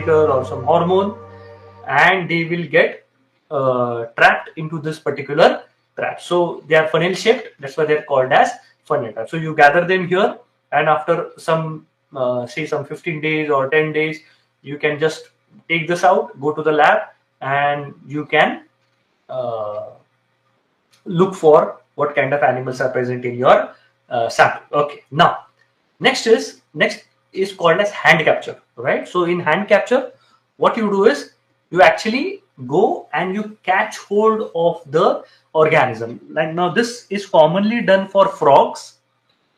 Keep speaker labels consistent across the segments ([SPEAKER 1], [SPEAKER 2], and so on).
[SPEAKER 1] chemical or some hormone, and they will get trapped into this particular trap. So they are funnel shaped. That's why they're called as funnel trap. So you gather them here, and after some say some 15 days or 10 days, you can just take this out, go to the lab, and you can look for what kind of animals are present in your sample. Okay, now next is called as hand capture, right? So in hand capture, what you do is you actually go and you catch hold of the organism. Like now, this is commonly done for frogs,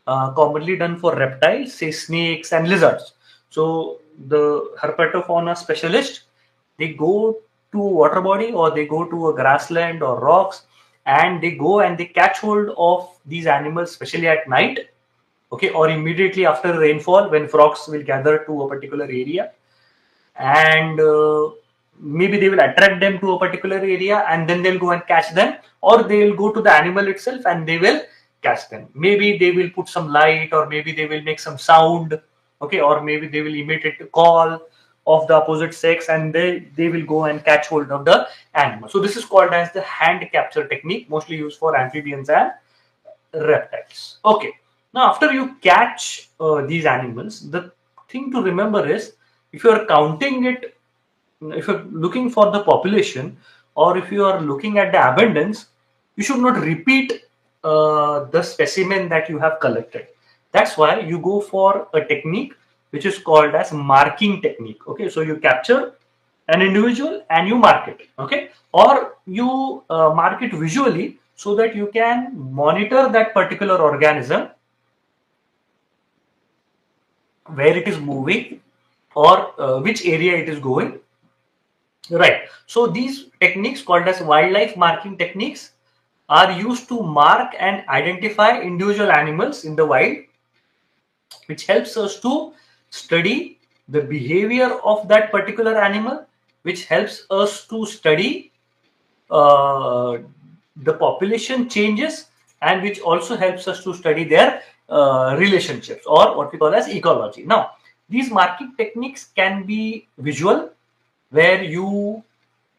[SPEAKER 1] commonly done for reptiles, say snakes and lizards. So the herpetofauna specialist, they go to a water body or they go to a grassland or rocks, and they go and they catch hold of these animals, especially at night, okay, or immediately after rainfall when frogs will gather to a particular area, and maybe they will attract them to a particular area and then they'll go and catch them, or they will go to the animal itself and they will catch them. Maybe they will put some light, or maybe they will make some sound, okay, or maybe they will imitate a call of the opposite sex, and they will go and catch hold of the animal. So this is called as the hand capture technique, mostly used for amphibians and reptiles. Okay, now after you catch these animals, the thing to remember is, if you are counting it, if you're looking for the population, or if you are looking at the abundance, you should not repeat the specimen that you have collected. That's why you go for a technique which is called as marking technique. Okay, so you capture an individual and you mark it, okay, or you mark it visually so that you can monitor that particular organism, where it is moving, or which area it is going, right? So these techniques, called as wildlife marking techniques, are used to mark and identify individual animals in the wild, which helps us to study the behavior of that particular animal, which helps us to study the population changes, and which also helps us to study their relationships, or what we call as ecology. Now, these marking techniques can be visual, where you,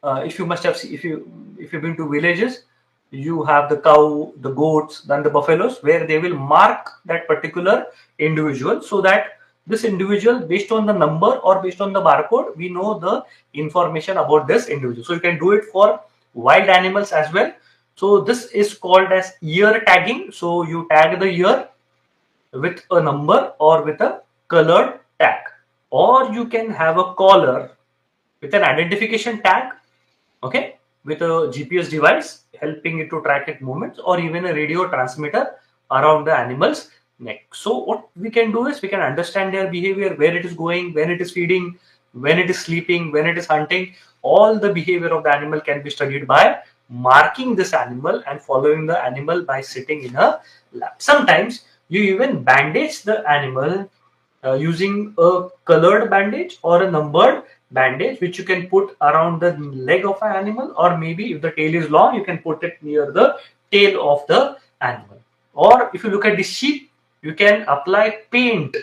[SPEAKER 1] if you must have seen, if you've been to villages, you have the cow, the goats, then the buffaloes, where they will mark that particular individual, so that this individual, based on the number or based on the barcode, we know the information about this individual. So you can do it for wild animals as well. So this is called as ear tagging. So you tag the ear with a number or with a colored tag, or you can have a collar with an identification tag, okay, with a GPS device helping it to track its movements, or even a radio transmitter around the animal's neck. So what we can do is we can understand their behavior, where it is going, when it is feeding, when it is sleeping, when it is hunting. All the behavior of the animal can be studied by marking this animal and following the animal by sitting in a lab. Sometimes you even bandage the animal using a colored bandage or a numbered bandage, which you can put around the leg of an animal, or maybe if the tail is long, you can put it near the tail of the animal. Or if you look at the sheep, you can apply paint,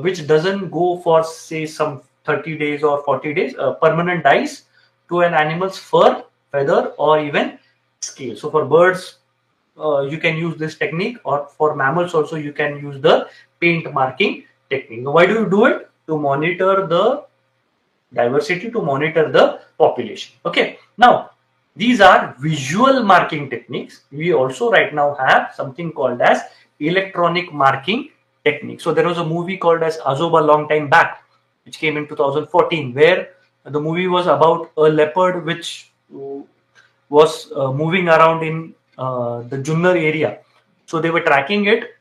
[SPEAKER 1] which doesn't go for say some 30 days or 40 days, permanent dyes to an animal's fur, feather, or even scale. So for birds, you can use this technique, or for mammals also you can use the paint marking technique. Now, why do you do it? To monitor the diversity, to monitor the population. Okay, now these are visual marking techniques. We also right now have something called as electronic marking technique. So there was a movie called as Azoba long time back, which came in 2014, where the movie was about a leopard which was moving around in the Junnar area. So they were tracking it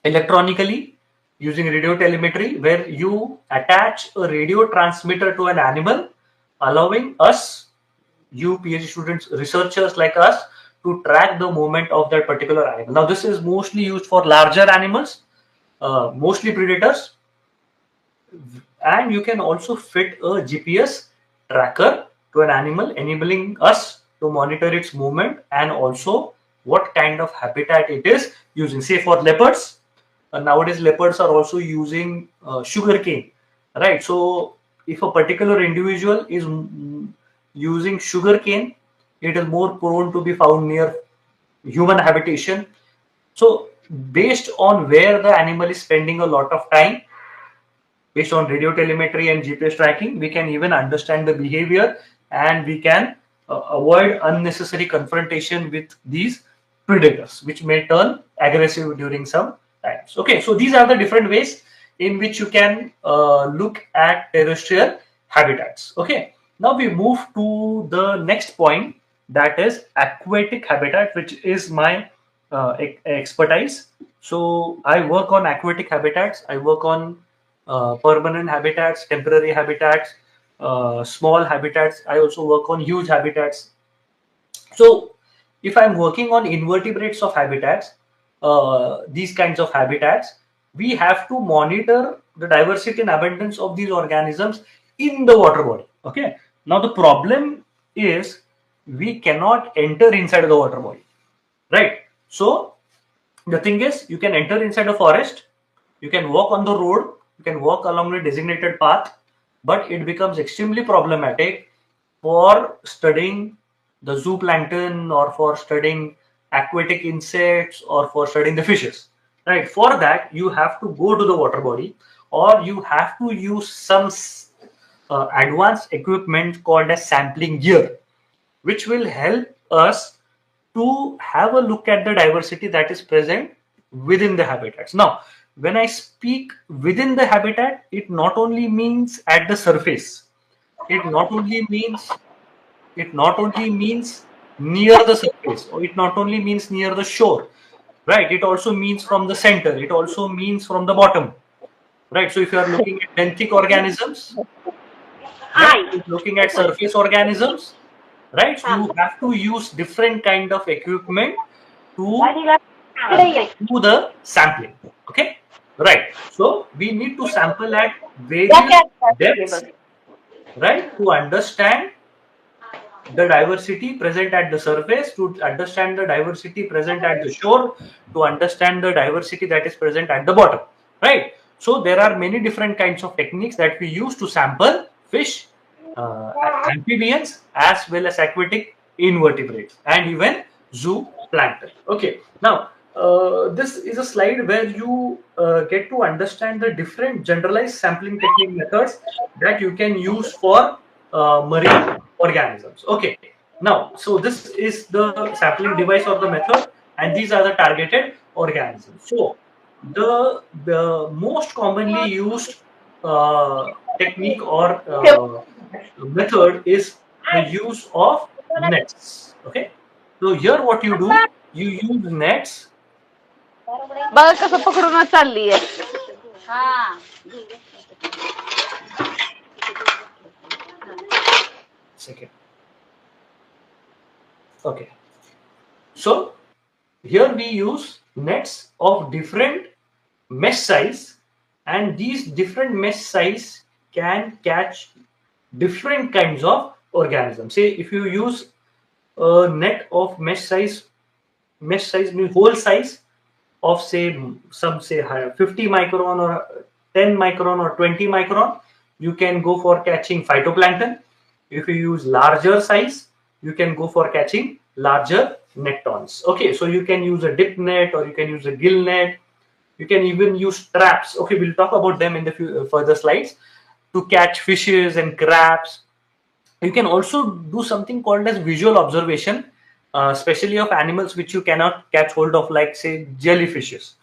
[SPEAKER 1] electronically using radio telemetry, where you attach a radio transmitter to an animal, allowing us, you PhD students, researchers like us, to track the movement of that particular animal. Now this is mostly used for larger animals, mostly predators, and you can also fit a GPS tracker to an animal, enabling us to monitor its movement and also what kind of habitat it is using. Say for leopards, nowadays leopards are also using sugar cane, right? So if a particular individual is using sugar cane, it is more prone to be found near human habitation. So based on where the animal is spending a lot of time, based on radio telemetry and GPS tracking, we can even understand the behavior, and we can avoid unnecessary confrontation with these predators, which may turn aggressive during some times. Okay, so these are the different ways in which you can look at terrestrial habitats. Okay, now we move to the next point, that is aquatic habitat, which is my expertise. So I work on aquatic habitats. I work on permanent habitats, temporary habitats, small habitats. I also work on huge habitats. So if I'm working on invertebrates of habitats, these kinds of habitats, we have to monitor the diversity and abundance of these organisms in the water body. Okay. Now the problem is we cannot enter inside the water body, right? So the thing is, you can enter inside a forest, you can walk on the road, you can walk along a designated path, but it becomes extremely problematic for studying the zooplankton, or for studying aquatic insects, or for studying the fishes, right? For that, you have to go to the water body, or you have to use some advanced equipment called as sampling gear, which will help us to have a look at the diversity that is present within the habitats. Now, when I speak within the habitat, it not only means at the surface, it not only means near the surface, or it not only means near the shore, right? It also means from the center, it also means from the bottom, right? So if you are looking at benthic organisms, right, looking at surface organisms, right, you have to use different kind of equipment to do the sampling. Okay, right? So we need to sample at various depths, right, to understand the diversity present at the surface, to understand the diversity present at the shore, to understand the diversity that is present at the bottom, right? So there are many different kinds of techniques that we use to sample fish, amphibians, as well as aquatic invertebrates, and even zooplankton. Okay, now this is a slide where you get to understand the different generalized sampling technique methods that you can use for marine organisms. Okay, now so this is the sampling device or the method, and these are the targeted organisms. So the most commonly used technique or method is the use of nets. Okay, so here what you do, you use nets.
[SPEAKER 2] बघा कसं पकडून चालली आहे.
[SPEAKER 1] Second. Okay, so here we use nets of different mesh size, and these different mesh size can catch different kinds of organisms. Say if you use a net of mesh size means whole size of, say, some say 50 micron or 10 micron or 20 micron, you can go for catching phytoplankton. If you use larger size, you can go for catching larger nectons. Okay, so you can use a dip net, or you can use a gill net. You can even use traps. Okay, we'll talk about them in the further slides, to catch fishes and crabs. You can also do something called as visual observation, especially of animals which you cannot catch hold of, like say jellyfishes.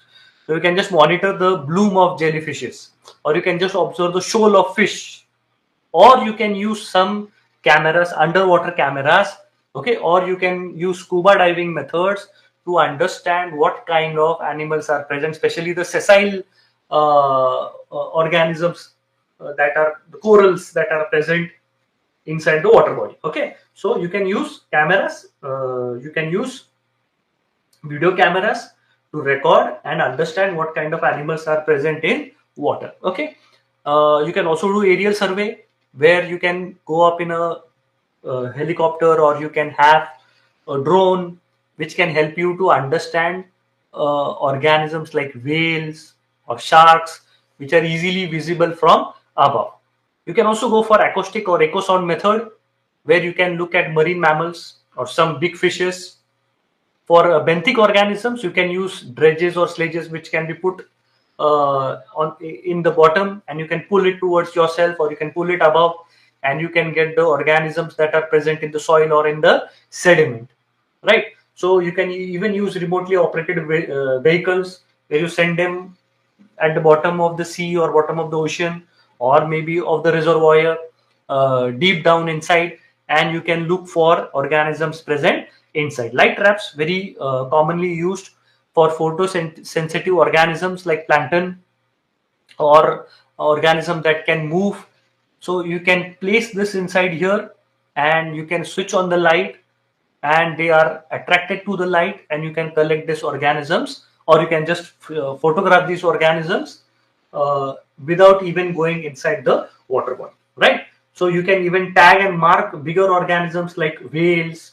[SPEAKER 1] So you can just monitor the bloom of jellyfishes, or you can just observe the shoal of fish, or you can use some cameras, underwater cameras. Okay, or you can use scuba diving methods to understand what kind of animals are present, especially the sessile organisms, that are the corals that are present inside the water body. Okay, so you can use cameras, you can use video cameras to record and understand what kind of animals are present in water. Okay, you can also do aerial survey, where you can go up in a helicopter, or you can have a drone which can help you to understand organisms like whales or sharks, which are easily visible from above. You can also go for acoustic or echo sound method, where you can look at marine mammals or some big fishes. For benthic organisms, you can use dredges or sledges which can be put on in the bottom, and you can pull it towards yourself, or you can pull it above, and you can get the organisms that are present in the soil or in the sediment, right? So you can even use remotely operated vehicles, where you send them at the bottom of the sea or bottom of the ocean, or maybe of the reservoir, deep down inside, and you can look for organisms present inside. Light traps, very commonly used for photosensitive organisms like plankton or organism that can move. So you can place this inside here, and you can switch on the light, and they are attracted to the light, and you can collect these organisms, or you can just photograph these organisms without even going inside the water body, right? So you can even tag and mark bigger organisms like whales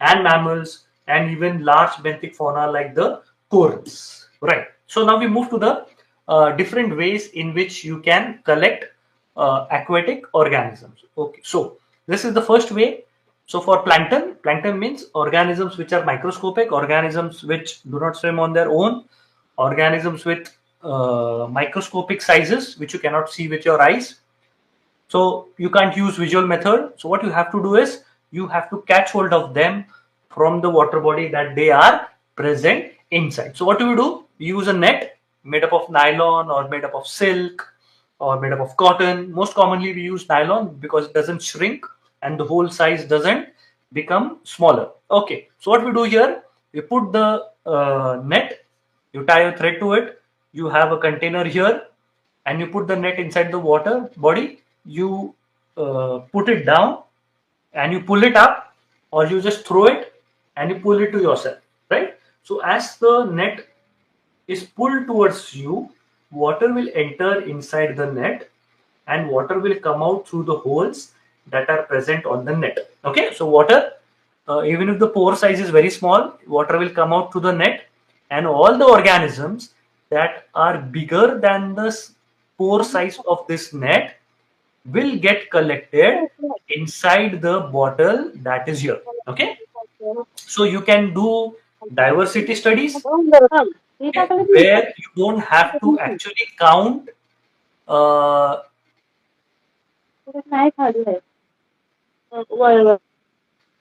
[SPEAKER 1] and mammals, and even large benthic fauna like the corals, right? So now we move to the different ways in which you can collect aquatic organisms. Okay, so this is the first way. So for plankton, plankton means organisms which are microscopic, organisms which do not swim on their own, organisms with microscopic sizes which you cannot see with your eyes. So you can't use visual method. So what you have to do is you have to catch hold of them from the water body that they are present inside. So what do? We use a net made up of nylon or made up of silk or made up of cotton. Most commonly we use nylon because it doesn't shrink and the whole size doesn't become smaller. Okay, so what we do here, we put the net, you tie a thread to it, you have a container here, and you put the net inside the water body, you put it down and you pull it up, or you just throw it and you pull it to yourself, right? So as the net is pulled towards you, water will enter inside the net and water will come out through the holes that are present on the net. Okay, so water, even if the pore size is very small, water will come out to the net, and all the organisms that are bigger than the pore size of this net will get collected inside the bottle that is here. Okay, so you can do diversity studies, okay, where you don't have to actually count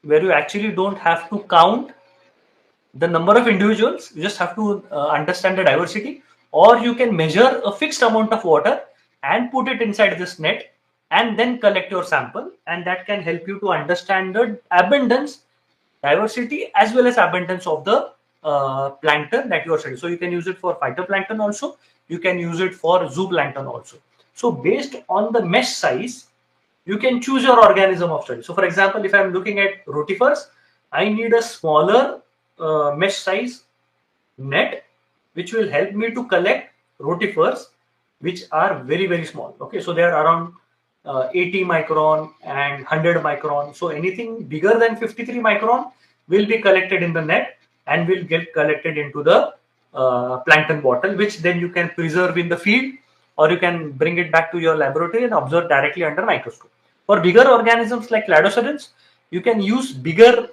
[SPEAKER 1] where you actually don't have to count the number of individuals. You just have to understand the diversity, or you can measure a fixed amount of water and put it inside this net and then collect your sample, and that can help you to understand the abundance, diversity, as well as abundance of the plankton that you are studying. So you can use it for phytoplankton also, you can use it for zooplankton also. So based on the mesh size, you can choose your organism of study. So for example, if I'm looking at rotifers, I need a smaller mesh size net which will help me to collect rotifers which are very, very small. Okay, so they are around 80 micron and 100 micron. So anything bigger than 53 micron will be collected in the net and will get collected into the plankton bottle, which then you can preserve in the field, or you can bring it back to your laboratory and observe directly under microscope. For bigger organisms like cladocerians, you can use bigger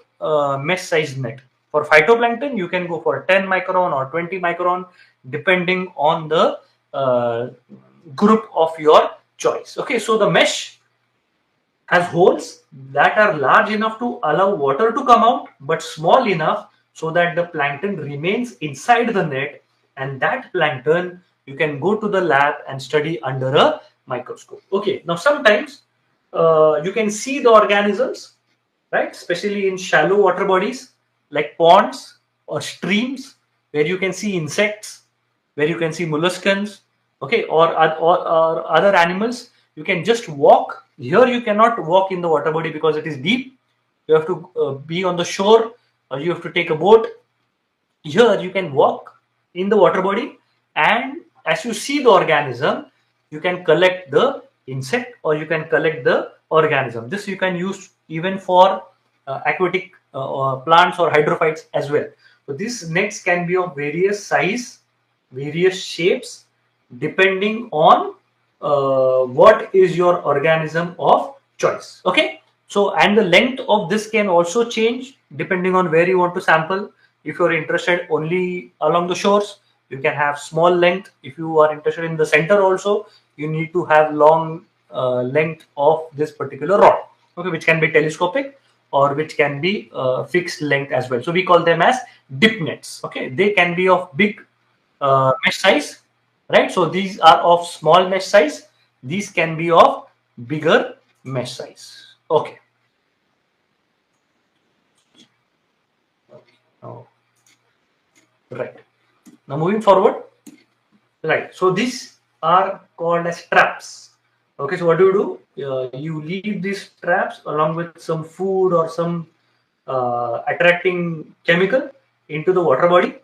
[SPEAKER 1] mesh sized net. For phytoplankton, you can go for 10 micron or 20 micron, depending on the group of your choice. Okay, so the mesh has holes that are large enough to allow water to come out, but small enough so that the plankton remains inside the net, and that plankton you can go to the lab and study under a microscope. Okay, now sometimes you can see the organisms, right, especially in shallow water bodies like ponds or streams, where you can see insects, where you can see molluscans, okay, or other animals. You can just walk here. You cannot walk in the water body because it is deep. You have to be on the shore, or you have to take a boat. Here you can walk in the water body, and as you see the organism, you can collect the insect or you can collect the organism. This you can use even for aquatic plants or hydrophytes as well. So these nets can be of various size, various shapes, depending on what is your organism of choice. Okay, so and the length of this can also change depending on where you want to sample. If you're interested only along the shores, you can have small length. If you are interested in the center also, you need to have long length of this particular rod, okay, which can be telescopic or which can be fixed length as well. So we call them as dip nets. Okay, they can be of big mesh size, right? So these are of small mesh size. These can be of bigger mesh size. Okay. Oh, right. Now moving forward. Right. So these are called as traps. Okay. So what do? You leave these traps along with some food or some attracting chemical into the water body,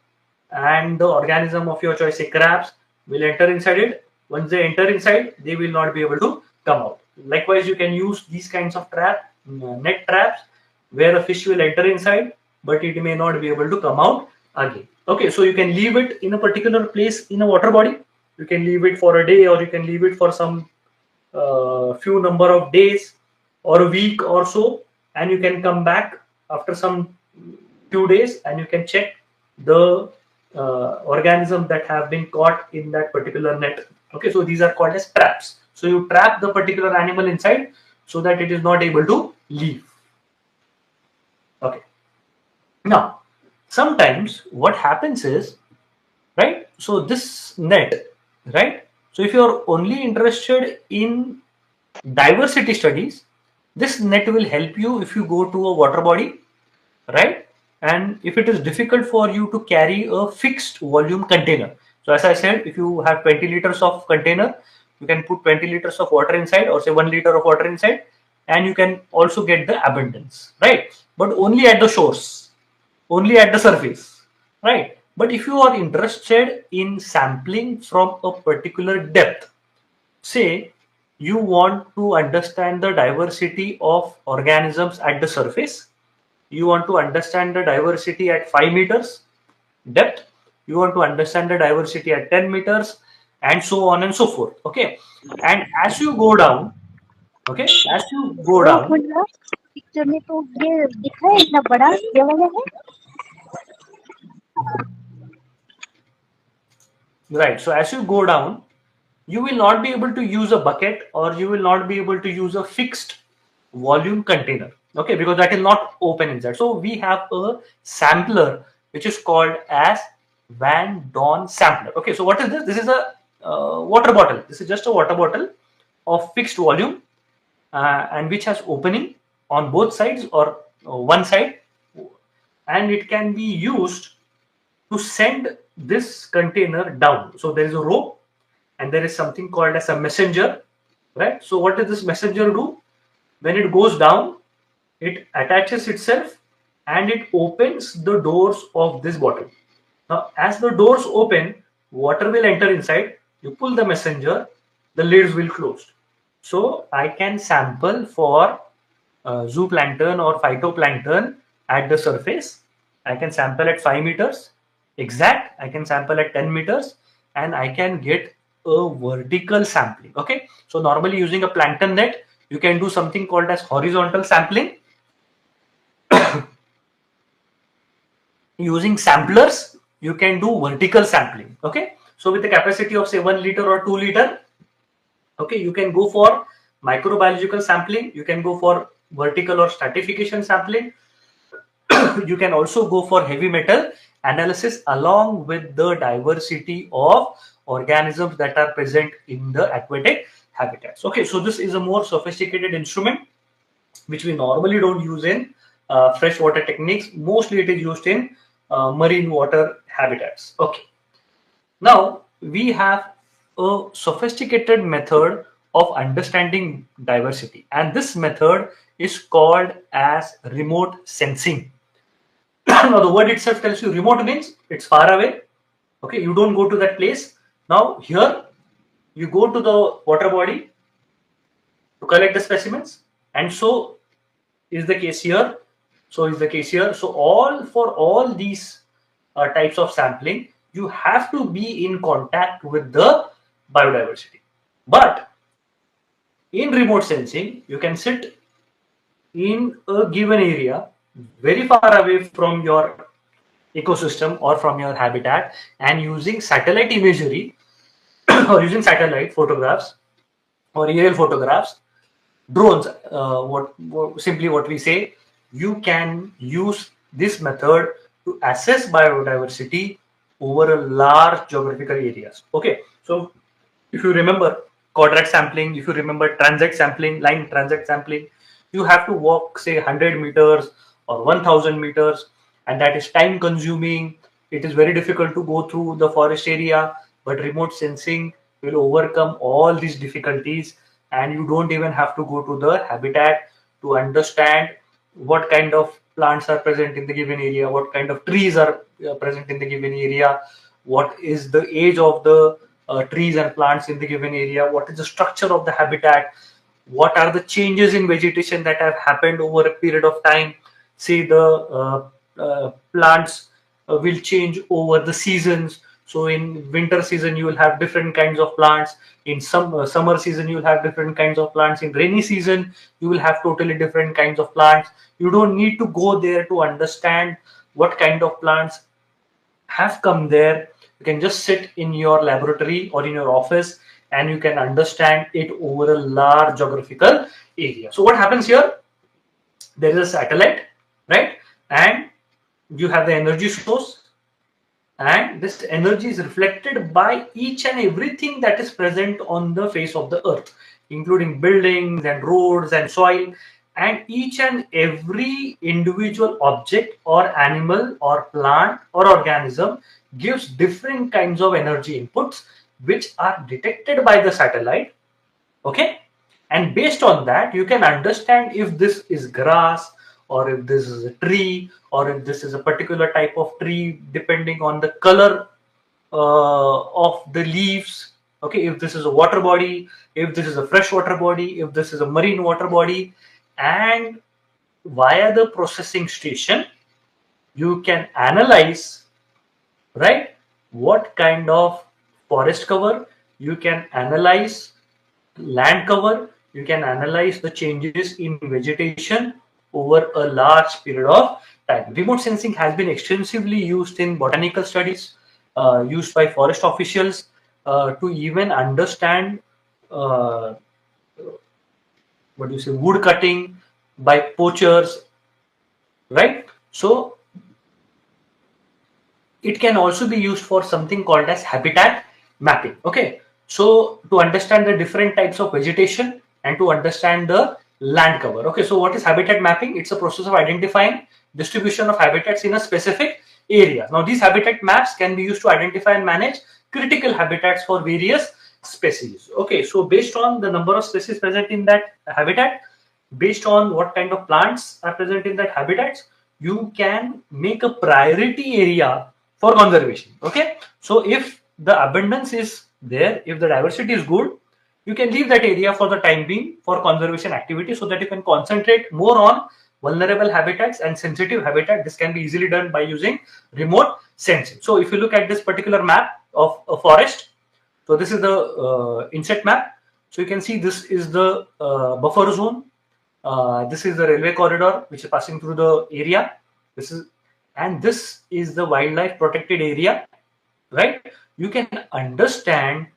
[SPEAKER 1] and the organism of your choice, say crabs, will enter inside it. Once they enter inside, they will not be able to come out. Likewise, you can use these kinds of net traps, where a fish will enter inside, but it may not be able to come out again. Okay, so you can leave it in a particular place in a water body. You can leave it for a day, or you can leave it for some few number of days or a week or so, and you can come back after some few days and you can check the organism that have been caught in that particular net. Okay, so these are called as traps. So you trap the particular animal inside so that it is not able to leave. Okay, now sometimes what happens is, right, so this net, right, so if you are only interested in diversity studies, this net will help you if you go to a water body, right? And if it is difficult for you to carry a fixed volume container. So as I said, if you have 20 liters of container, you can put 20 liters of water inside, or say 1 liter of water inside, and you can also get the abundance, right? But only at the shores, only at the surface, right? But if you are interested in sampling from a particular depth, say you want to understand the diversity of organisms at the surface, you want to understand the diversity at 5 meters depth, you want to understand the diversity at 10 meters, and so on and so forth. Okay, and as you go down, okay, as you go
[SPEAKER 2] वो
[SPEAKER 1] down,
[SPEAKER 2] मतलब picture में तो ये दिखा है इतना बड़ा ये वाला है
[SPEAKER 1] right, so as you go down, you will not be able to use a bucket, or you will not be able to use a fixed volume container, okay, because that is not open inside. So we have a sampler which is called as Van Dorn sampler. Okay, so what is this? This is a water bottle. This is just a water bottle of fixed volume, and which has opening on both sides, or one side, and it can be used to send this container down. So there is a rope and there is something called as a messenger, right? So what does this messenger do? When it goes down, it attaches itself and it opens the doors of this bottle. Now, as the doors open, water will enter inside. You pull the messenger, the lids will close. So I can sample for zooplankton or phytoplankton at the surface. I can sample at 5 meters exact. I can sample at 10 meters, and I can get a vertical sampling. Okay, so normally using a plankton net, you can do something called as horizontal sampling. Using samplers, you can do vertical sampling. Okay, so with the capacity of say 1 liter or 2 liter, okay, you can go for microbiological sampling, you can go for vertical or stratification sampling. You can also go for heavy metal analysis along with the diversity of organisms that are present in the aquatic habitats. Okay, so this is a more sophisticated instrument which we normally don't use in freshwater techniques. Mostly it is used in marine water habitats. Okay, now we have a sophisticated method of understanding diversity, and this method is called as remote sensing. Now the word itself tells you remote means it's far away. Okay, you don't go to that place. Now here you go to the water body to collect the specimens, and so is the case here. So is the case here. So all these types of sampling, you have to be in contact with the biodiversity. But In remote sensing, you can sit in a given area very far away from your ecosystem or from your habitat, and using satellite imagery or using satellite photographs or aerial photographs, drones, simply what we say, you can use this method to assess biodiversity over a large geographical areas. Okay, so if you remember quadrat sampling, if you remember transect sampling, line transect sampling, you have to walk say 100 meters or 1000 meters, and that is time consuming. It is very difficult to go through the forest area, but remote sensing will overcome all these difficulties, and you don't even have to go to the habitat to understand what kind of plants are present in the given area, what kind of trees are present in the given area, what is the age of the trees and plants in the given area, what is the structure of the habitat, what are the changes in vegetation that have happened over a period of time. Say the plants will change over the seasons. So in winter season you will have different kinds of plants, in some summer season you will have different kinds of plants, in rainy season you will have totally different kinds of plants. You don't need to go there to understand what kind of plants have come there. You can just sit in your laboratory or in your office and you can understand it over a large geographical area. So what happens here? There is a satellite, right? And you have the energy source, and this energy is reflected by each and everything that is present on the face of the earth, including buildings and roads and soil, and each and every individual object or animal or plant or organism gives different kinds of energy inputs which are detected by the satellite. Okay, and based on that you can understand if this is grass, or if this is a tree, or if this is a particular type of tree depending on the color of the leaves. Okay, if this is a water body, if this is a freshwater body, if this is a marine water body. And via the processing station you can analyze, right, what kind of forest cover, you can analyze land cover, you can analyze the changes in vegetation over a large period of time. Remote sensing has been extensively used in botanical studies, used by forest officials to even understand what do you say, wood cutting by poachers, right? So it can also be used for something called as habitat mapping. Okay, so to understand the different types of vegetation and to understand the land cover. Okay, so what is habitat mapping? It's a process of identifying distribution of habitats in a specific area. Now these habitat maps can be used to identify and manage critical habitats for various species. Okay, so based on the number of species present in that habitat, based on what kind of plants are present in that habitats, you can make a priority area for conservation. Okay, so if the abundance is there, if the diversity is good, you can leave that area for the time being for conservation activity, so that you can concentrate more on vulnerable habitats and sensitive habitat. This can be easily done by using remote sensing. So if you look at this particular map of a forest, so this is the inset map. So you can see this is the buffer zone. This is the railway corridor which is passing through the area. This is the wildlife protected area, right? You can understand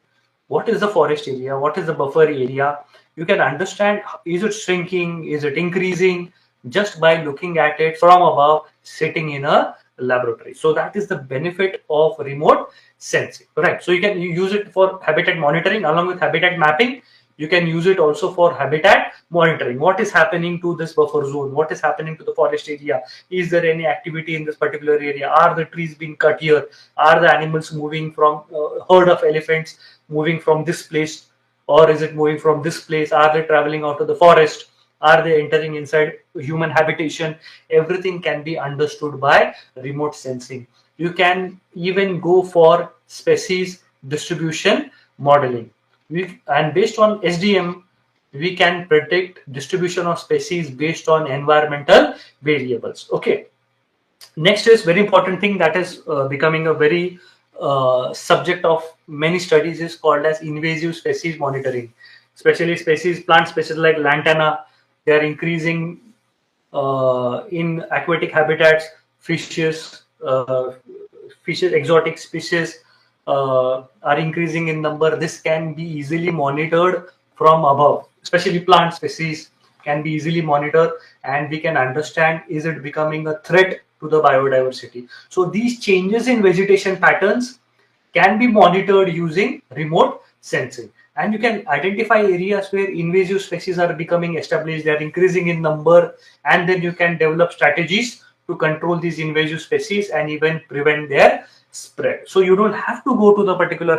[SPEAKER 1] what is the forest area, what is the buffer area. You can understand, is it shrinking, is it increasing, just by looking at it from above, sitting in a laboratory. So that is the benefit of remote sensing, right? So you can use it for habitat monitoring along with habitat mapping. You can use it also for habitat monitoring. What is happening to this buffer zone? What is happening to the forest area? Is there any activity in this particular area? Are the trees being cut here? Are the animals moving from herd of elephants moving from this place, or is it moving from this place? Are they traveling out of the forest? Are they entering inside human habitation? Everything can be understood by remote sensing. You can even go for species distribution modeling. And based on SDM, we can predict distribution of species based on environmental variables. Okay. Next is very important thing that is becoming a very subject of many studies, is called as invasive species monitoring. especially plant species like lantana. They are increasing in aquatic habitats. Fishes, exotic species are increasing in number. This can be easily monitored from above, especially plant species can be easily monitored, and we can understand, is it becoming a threat to the biodiversity. So these changes in vegetation patterns can be monitored using remote sensing, and you can identify areas where invasive species are becoming established, they are increasing in number, and then you can develop strategies to control these invasive species and even prevent their spread. So you don't have to go to the particular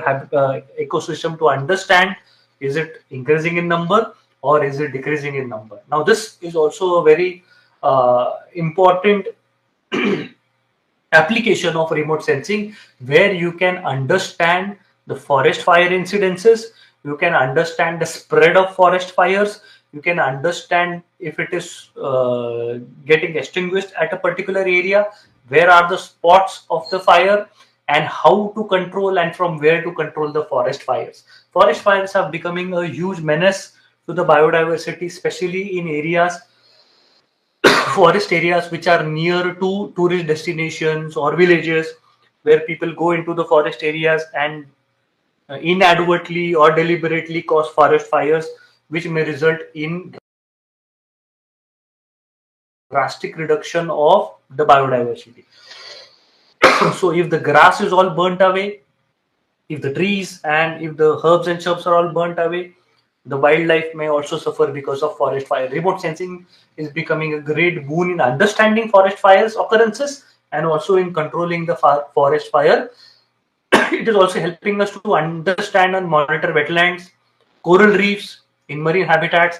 [SPEAKER 1] ecosystem to understand, is it increasing in number or is it decreasing in number. Now this is also a very important application of remote sensing, where you can understand the forest fire incidences, you can understand the spread of forest fires, you can understand if it is getting extinguished at a particular area, where are the spots of the fire, and how to control and from where to control the forest fires. Forest fires are becoming a huge menace to the biodiversity, especially in areas, forest areas which are near to tourist destinations or villages, where people go into the forest areas and inadvertently or deliberately cause forest fires, which may result in drastic reduction of the biodiversity. So if the grass is all burnt away, if the trees and if the herbs and shrubs are all burnt away, the wildlife may also suffer because of forest fire. Remote sensing is becoming a great boon in understanding forest fires occurrences and also in controlling the forest fire. It is also helping us to understand and monitor wetlands, coral reefs in marine habitats,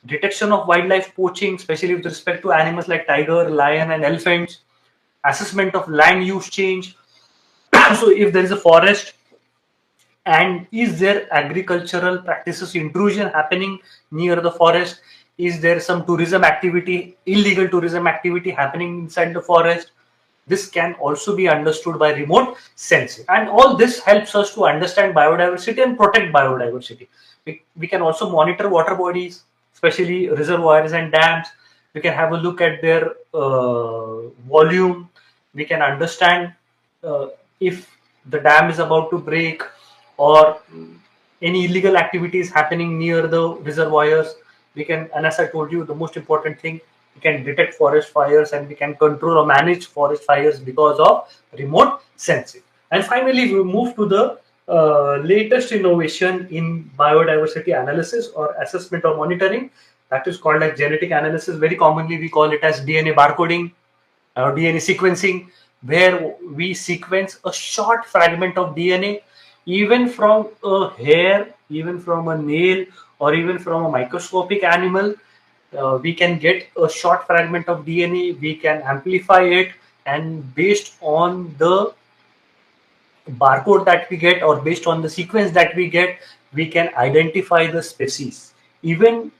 [SPEAKER 1] detection of wildlife poaching, especially with respect to animals like tiger, lion, and elephants, assessment of land use change. So if there is a forest, and is there agricultural practices intrusion happening near the forest, is there some tourism activity, illegal tourism activity happening inside the forest, this can also be understood by remote sensing, and all this helps us to understand biodiversity and protect biodiversity. We can also monitor water bodies, especially reservoirs and dams. We can have a look at their volume. We can understand if the dam is about to break, or any illegal activities happening near the reservoirs. We can, and as I told you, the most important thing, we can detect forest fires and we can control or manage forest fires because of remote sensing. And finally, we move to the latest innovation in biodiversity analysis or assessment or monitoring, that is called as genetic analysis. Very commonly, we call it as DNA barcoding or DNA sequencing, where we sequence a short fragment of DNA, even from a hair, even from a nail, or even from a microscopic animal. We can get a short fragment of DNA, we can amplify it, and based on the barcode that we get or based on the sequence that we get, we can identify the species even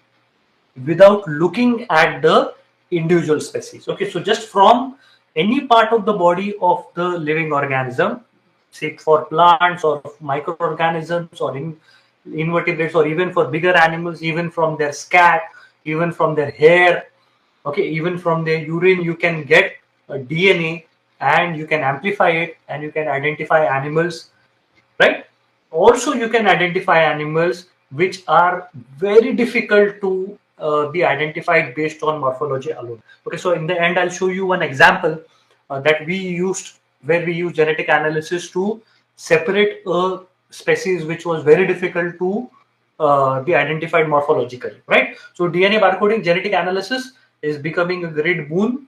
[SPEAKER 1] without looking at the individual species. Okay, so just from any part of the body of the living organism, say for plants or microorganisms or invertebrates, or even for bigger animals, even from their scat, even from their hair, okay, even from their urine, you can get a DNA and you can amplify it and you can identify animals, right? Also, you can identify animals which are very difficult to be identified based on morphology alone. Okay, so in the end, I'll show you one example that we used, where we use genetic analysis to separate a species which was very difficult to be identified morphologically, right? So DNA barcoding, genetic analysis is becoming a great boon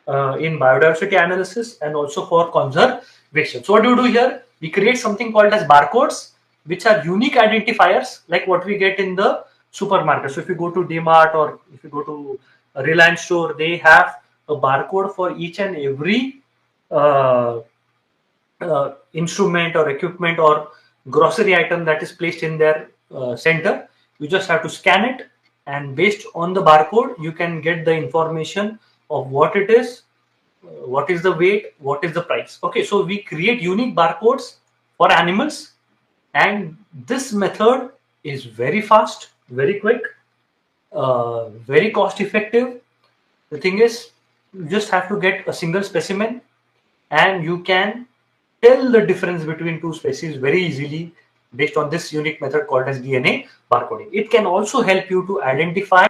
[SPEAKER 1] in biodiversity analysis and also for conservation. So what do you do here? We create something called as barcodes, which are unique identifiers, like what we get in the supermarket. So if you go to DMart or if you go to a Reliance store, they have a barcode for each and every uh, instrument or equipment or grocery item that is placed in their center. You just have to scan it, and based on the barcode, you can get the information of what it is, what is the weight, what is the price. Okay, so we create unique barcodes for animals, and this method is very fast, very quick, very cost effective. The thing is, you just have to get a single specimen and you can tell the difference between two species very easily based on this unique method called as DNA barcoding. It can also help you to identify